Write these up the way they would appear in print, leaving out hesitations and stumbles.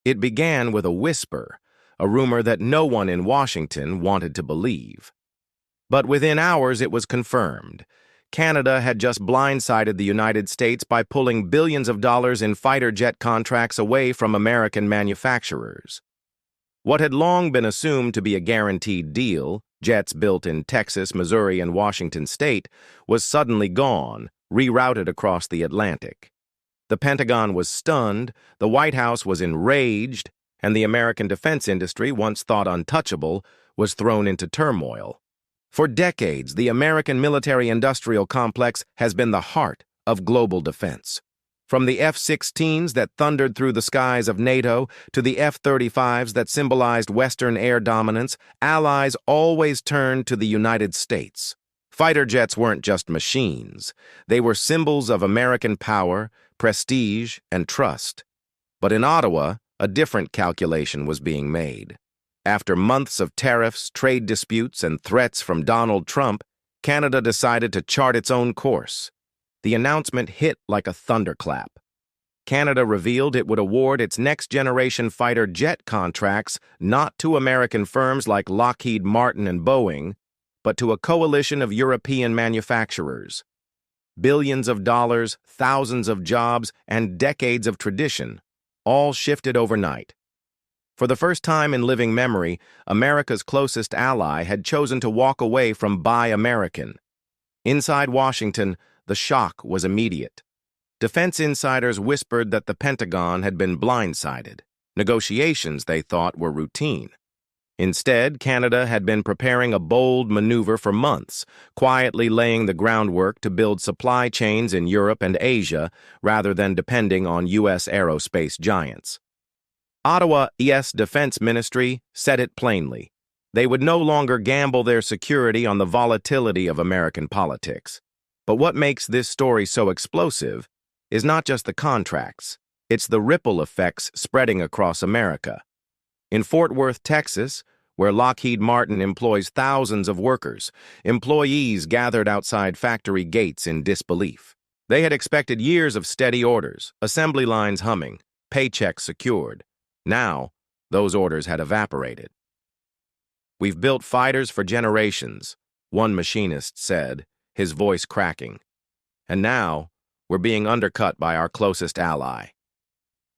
It began with a whisper, a rumor that no one in Washington wanted to believe. But within hours it was confirmed. Canada had just blindsided the United States by pulling billions of dollars in fighter jet contracts away from American manufacturers. What had long been assumed to be a guaranteed deal, jets built in Texas, Missouri, and Washington state, was suddenly gone, rerouted across the Atlantic. The Pentagon was stunned, the White House was enraged, and the American defense industry, once thought untouchable, was thrown into turmoil. For decades, the American military-industrial complex has been the heart of global defense. From the F-16s that thundered through the skies of NATO to the F-35s that symbolized Western air dominance, allies always turned to the United States. Fighter jets weren't just machines. They were symbols of American power, prestige, and trust. But in Ottawa, a different calculation was being made. After months of tariffs, trade disputes, and threats from Donald Trump, Canada decided to chart its own course. The announcement hit like a thunderclap. Canada revealed it would award its next-generation fighter jet contracts not to American firms like Lockheed Martin and Boeing, but to a coalition of European manufacturers. Billions of dollars, thousands of jobs, and decades of tradition, all shifted overnight. For the first time in living memory, America's closest ally had chosen to walk away from Buy American. Inside Washington, the shock was immediate. Defense insiders whispered that the Pentagon had been blindsided. Negotiations, they thought, were routine. Instead, Canada had been preparing a bold maneuver for months, quietly laying the groundwork to build supply chains in Europe and Asia rather than depending on U.S. aerospace giants. Ottawa's Defense Ministry said it plainly. They would no longer gamble their security on the volatility of American politics. But what makes this story so explosive is not just the contracts, it's the ripple effects spreading across America. In Fort Worth, Texas, where Lockheed Martin employs thousands of workers, employees gathered outside factory gates in disbelief. They had expected years of steady orders, assembly lines humming, paychecks secured. Now, those orders had evaporated. "We've built fighters for generations," one machinist said, his voice cracking. "And now, we're being undercut by our closest ally."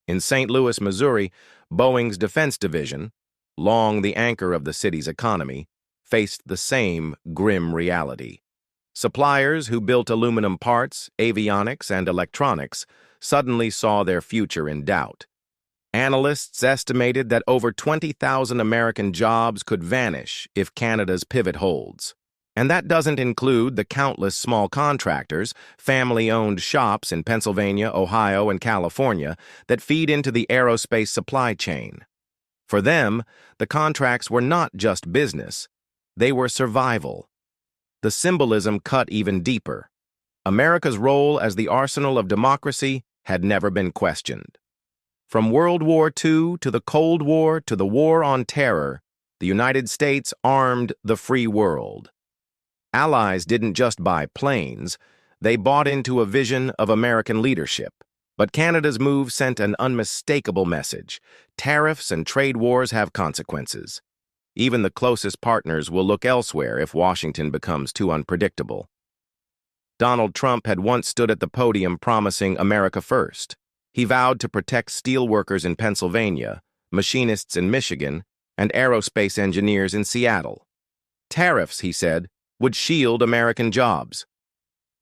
In St. Louis, Missouri, Boeing's defense division, long the anchor of the city's economy, faced the same grim reality. Suppliers who built aluminum parts, avionics, and electronics suddenly saw their future in doubt. Analysts estimated that over 20,000 American jobs could vanish if Canada's pivot holds. And that doesn't include the countless small contractors, family-owned shops in Pennsylvania, Ohio, and California that feed into the aerospace supply chain. For them, the contracts were not just business, they were survival. The symbolism cut even deeper. America's role as the arsenal of democracy had never been questioned. From World War II to the Cold War to the War on Terror, the United States armed the free world. Allies didn't just buy planes, they bought into a vision of American leadership. But Canada's move sent an unmistakable message. Tariffs and trade wars have consequences. Even the closest partners will look elsewhere if Washington becomes too unpredictable. Donald Trump had once stood at the podium promising America first. He vowed to protect steelworkers in Pennsylvania, machinists in Michigan, and aerospace engineers in Seattle. Tariffs, he said, would shield American jobs.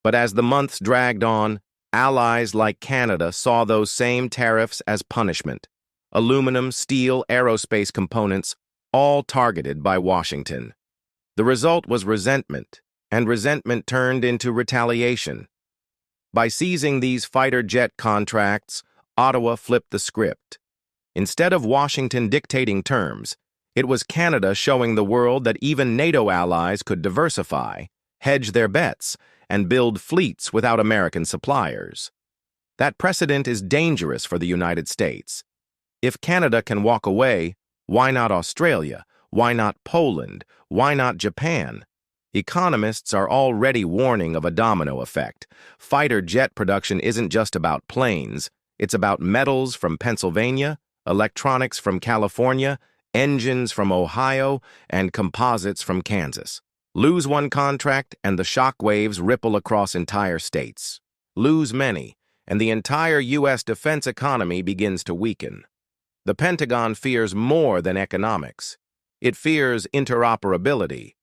But as the months dragged on, allies like Canada saw those same tariffs as punishment. Aluminum, steel, aerospace components, all targeted by Washington. The result was resentment, and resentment turned into retaliation. By seizing these fighter jet contracts, Ottawa flipped the script. Instead of Washington dictating terms, it was Canada showing the world that even NATO allies could diversify, hedge their bets, and build fleets without American suppliers. That precedent is dangerous for the United States. If Canada can walk away, why not Australia? Why not Poland? Why not Japan? Economists are already warning of a domino effect. Fighter jet production isn't just about planes, it's about metals from Pennsylvania, electronics from California, engines from Ohio, and composites from Kansas. Lose one contract, and the shockwaves ripple across entire states. Lose many, and the entire U.S. defense economy begins to weaken. The Pentagon fears more than economics. It fears interoperability.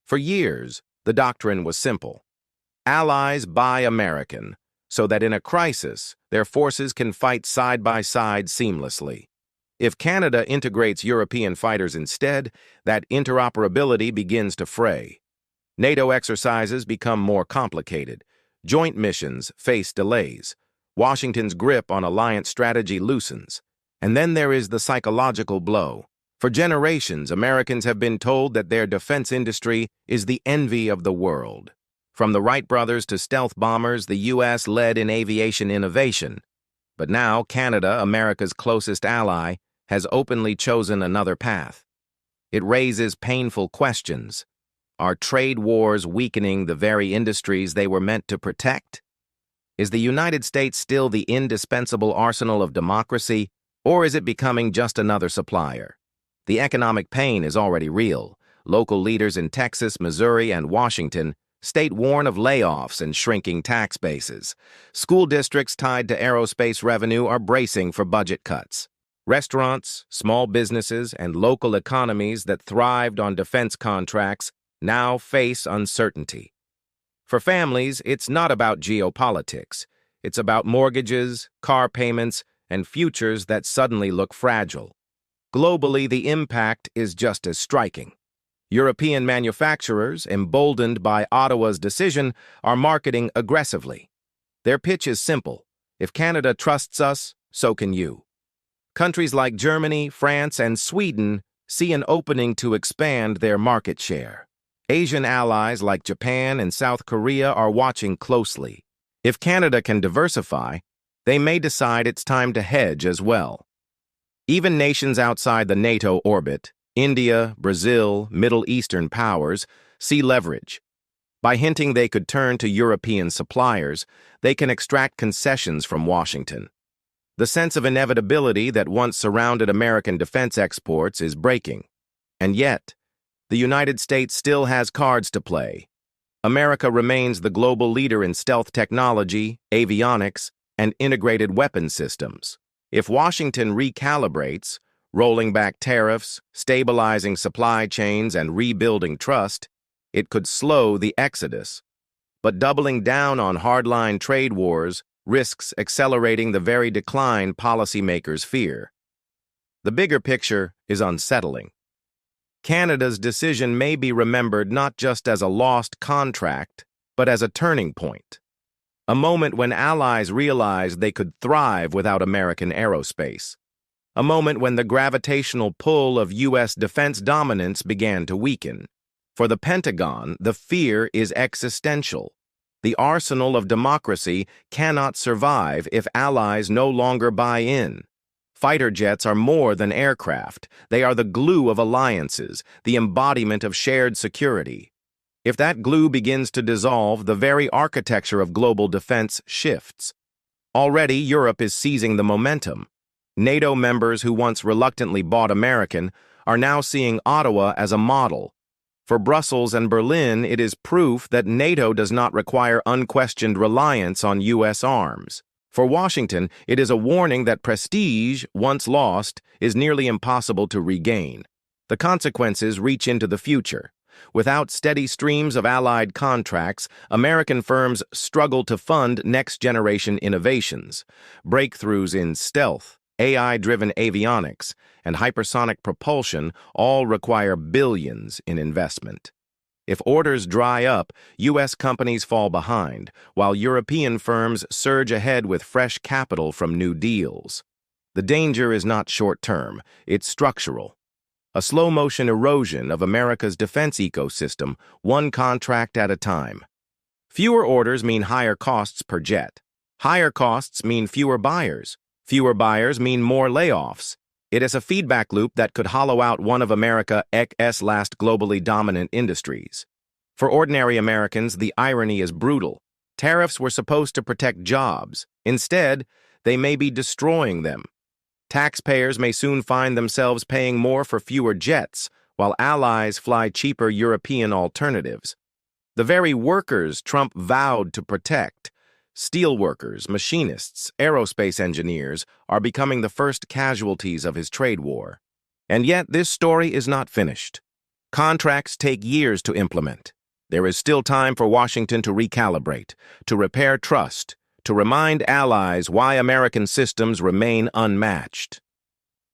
For years, the doctrine was simple. Allies buy American, so that in a crisis, their forces can fight side by side seamlessly. If Canada integrates European fighters instead, that interoperability begins to fray. NATO exercises become more complicated. Joint missions face delays. Washington's grip on alliance strategy loosens. And then there is the psychological blow. For generations, Americans have been told that their defense industry is the envy of the world. From the Wright brothers to stealth bombers, the U.S. led in aviation innovation. But now Canada, America's closest ally, has openly chosen another path. It raises painful questions. Are trade wars weakening the very industries they were meant to protect? Is the United States still the indispensable arsenal of democracy, or is it becoming just another supplier? The economic pain is already real. Local leaders in Texas, Missouri, and Washington state warn of layoffs and shrinking tax bases. School districts tied to aerospace revenue are bracing for budget cuts. Restaurants, small businesses, and local economies that thrived on defense contracts now face uncertainty. For families, it's not about geopolitics. It's about mortgages, car payments, and futures that suddenly look fragile. Globally, the impact is just as striking. European manufacturers, emboldened by Ottawa's decision, are marketing aggressively. Their pitch is simple. If Canada trusts us, so can you. Countries like Germany, France, and Sweden see an opening to expand their market share. Asian allies like Japan and South Korea are watching closely. If Canada can diversify, they may decide it's time to hedge as well. Even nations outside the NATO orbit, India, Brazil, Middle Eastern powers, see leverage. By hinting they could turn to European suppliers, they can extract concessions from Washington. The sense of inevitability that once surrounded American defense exports is breaking. And yet, the United States still has cards to play. America remains the global leader in stealth technology, avionics, and integrated weapon systems. If Washington recalibrates, rolling back tariffs, stabilizing supply chains, and rebuilding trust, it could slow the exodus. But doubling down on hardline trade wars risks accelerating the very decline policymakers fear. The bigger picture is unsettling. Canada's decision may be remembered not just as a lost contract, but as a turning point. A moment when allies realized they could thrive without American aerospace. A moment when the gravitational pull of U.S. defense dominance began to weaken. For the Pentagon, the fear is existential. The arsenal of democracy cannot survive if allies no longer buy in. Fighter jets are more than aircraft. They are the glue of alliances, the embodiment of shared security. If that glue begins to dissolve, the very architecture of global defense shifts. Already, Europe is seizing the momentum. NATO members who once reluctantly bought American are now seeing Ottawa as a model. For Brussels and Berlin, it is proof that NATO does not require unquestioned reliance on U.S. arms. For Washington, it is a warning that prestige, once lost, is nearly impossible to regain. The consequences reach into the future. Without steady streams of allied contracts, American firms struggle to fund next-generation innovations. Breakthroughs in stealth, AI-driven avionics, and hypersonic propulsion all require billions in investment. If orders dry up, U.S. companies fall behind, while European firms surge ahead with fresh capital from new deals. The danger is not short-term, it's structural. A slow-motion erosion of America's defense ecosystem, one contract at a time. Fewer orders mean higher costs per jet. Higher costs mean fewer buyers. Fewer buyers mean more layoffs. It is a feedback loop that could hollow out one of America's last globally dominant industries. For ordinary Americans, the irony is brutal. Tariffs were supposed to protect jobs. Instead, they may be destroying them. Taxpayers may soon find themselves paying more for fewer jets, while allies fly cheaper European alternatives. The very workers Trump vowed to protect, steelworkers, machinists, aerospace engineers, are becoming the first casualties of his trade war. And yet, this story is not finished. Contracts take years to implement. There is still time for Washington to recalibrate, to repair trust, to remind allies why American systems remain unmatched.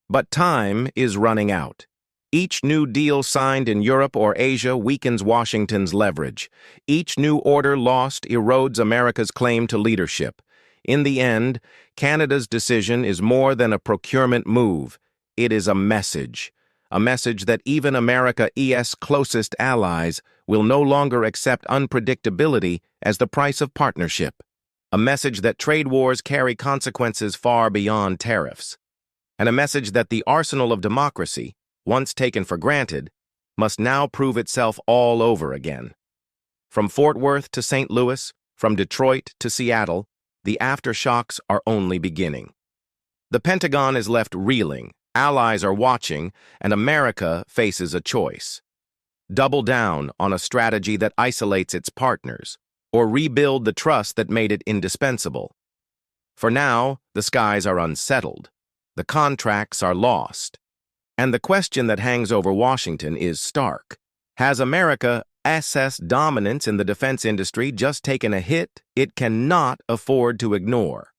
But time is running out. Each new deal signed in Europe or Asia weakens Washington's leverage. Each new order lost erodes America's claim to leadership. In the end, Canada's decision is more than a procurement move. It is a message that even America's closest allies will no longer accept unpredictability as the price of partnership. A message that trade wars carry consequences far beyond tariffs. And a message that the arsenal of democracy, once taken for granted, must now prove itself all over again. From Fort Worth to St. Louis, from Detroit to Seattle, the aftershocks are only beginning. The Pentagon is left reeling, allies are watching, and America faces a choice. Double down on a strategy that isolates its partners, or rebuild the trust that made it indispensable. For now, the skies are unsettled. The contracts are lost. And the question that hangs over Washington is stark. Has America's dominance in the defense industry just taken a hit it cannot afford to ignore?